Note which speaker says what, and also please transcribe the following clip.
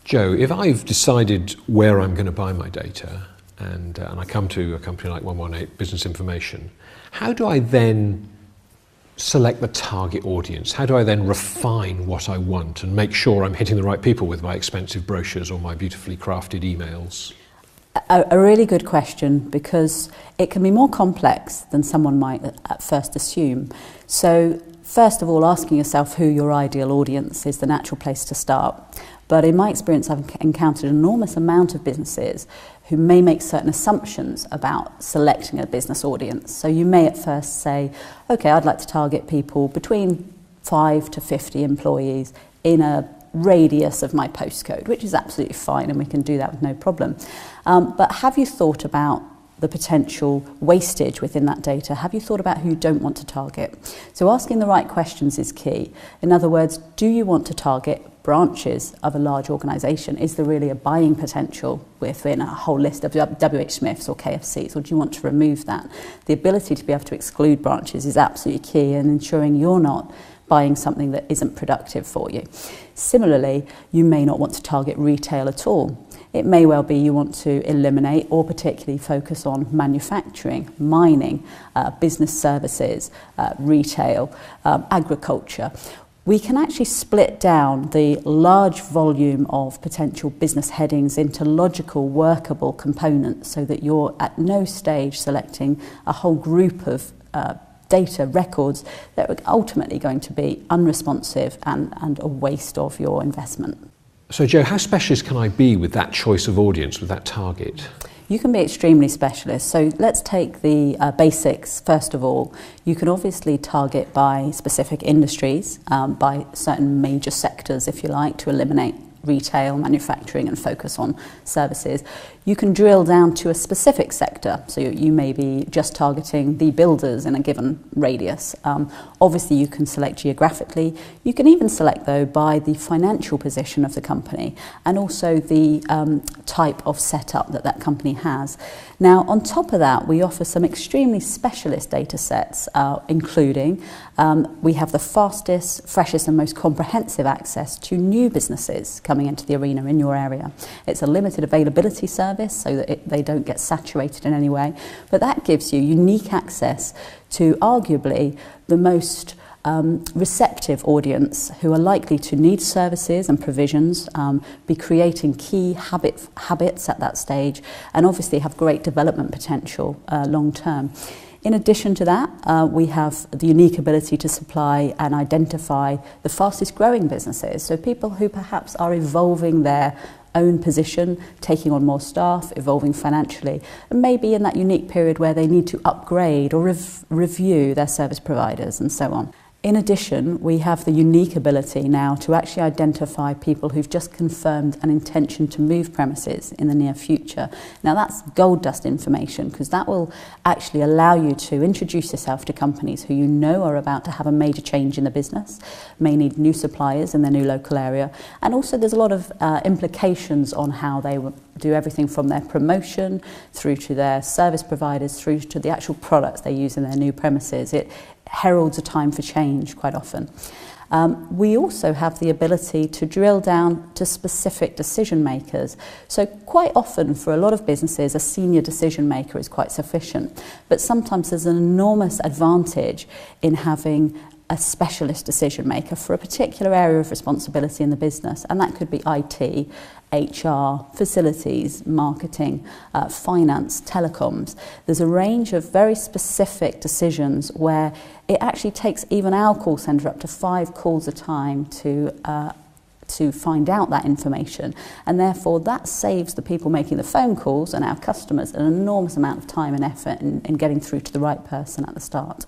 Speaker 1: Joe, if I've decided where I'm going to buy my data and I come to a company like 118 Business Information, how do I then select the target audience? How do I then refine what I want and make sure I'm hitting the right people with my expensive brochures or my beautifully crafted emails?
Speaker 2: A really good question, because it can be more complex than someone might at first assume. So first of all, asking yourself who your ideal audience is the natural place to start. But in my experience, I've encountered an enormous amount of businesses who may make certain assumptions about selecting a business audience. So you may at first say, okay, I'd like to target people between 5 to 50 employees in a radius of my postcode, which is absolutely fine, and we can do that with no problem. But have you thought about the potential wastage within that data? Have you thought about who you don't want to target? So asking the right questions is key. In other words, do you want to target branches of a large organisation? Is there really a buying potential within a whole list of WH Smiths or KFCs, or do you want to remove that? The ability to be able to exclude branches is absolutely key in ensuring you're not buying something that isn't productive for you. Similarly, you may not want to target retail at all. It may well be you want to eliminate or particularly focus on manufacturing, mining, business services, retail, agriculture. We can actually split down the large volume of potential business headings into logical, workable components so that you're at no stage selecting a whole group of data records that are ultimately going to be unresponsive and a waste of your investment.
Speaker 1: So Joe, how specialist can I be with that choice of audience, with that target?
Speaker 2: You can be extremely specialist. So let's take the basics first of all. You can obviously target by specific industries, by certain major sectors, if you like, to eliminate retail, manufacturing, and focus on services. You can drill down to a specific sector, so you may be just targeting the builders in a given radius. Obviously you can select geographically. You can even select though by the financial position of the company and also the type of setup that that company has. Now on top of that, we offer some extremely specialist data sets, including we have the fastest, freshest and most comprehensive access to new businesses coming into the arena in your area. It's a limited availability service so that they don't get saturated in any way, but that gives you unique access to arguably the most receptive audience who are likely to need services and provisions, be creating key habits at that stage, and obviously have great development potential long term. In addition to that, we have the unique ability to supply and identify the fastest growing businesses, so people who perhaps are evolving their own position, taking on more staff, evolving financially, and maybe in that unique period where they need to upgrade or review their service providers and so on. In addition, we have the unique ability now to actually identify people who've just confirmed an intention to move premises in the near future. Now that's gold dust information, because that will actually allow you to introduce yourself to companies who you know are about to have a major change in the business, may need new suppliers in their new local area, and also there's a lot of implications on how they will do everything from their promotion through to their service providers through to the actual products they use in their new premises. It heralds a time for change quite often. We also have the ability to drill down to specific decision makers. So quite often for a lot of businesses, a senior decision maker is quite sufficient, but sometimes there's an enormous advantage in having a specialist decision maker for a particular area of responsibility in the business, and that could be IT, HR, facilities, marketing, finance, telecoms. There's a range of very specific decisions where it actually takes even our call centre up to 5 calls a time to find out that information, and therefore that saves the people making the phone calls and our customers an enormous amount of time and effort in getting through to the right person at the start.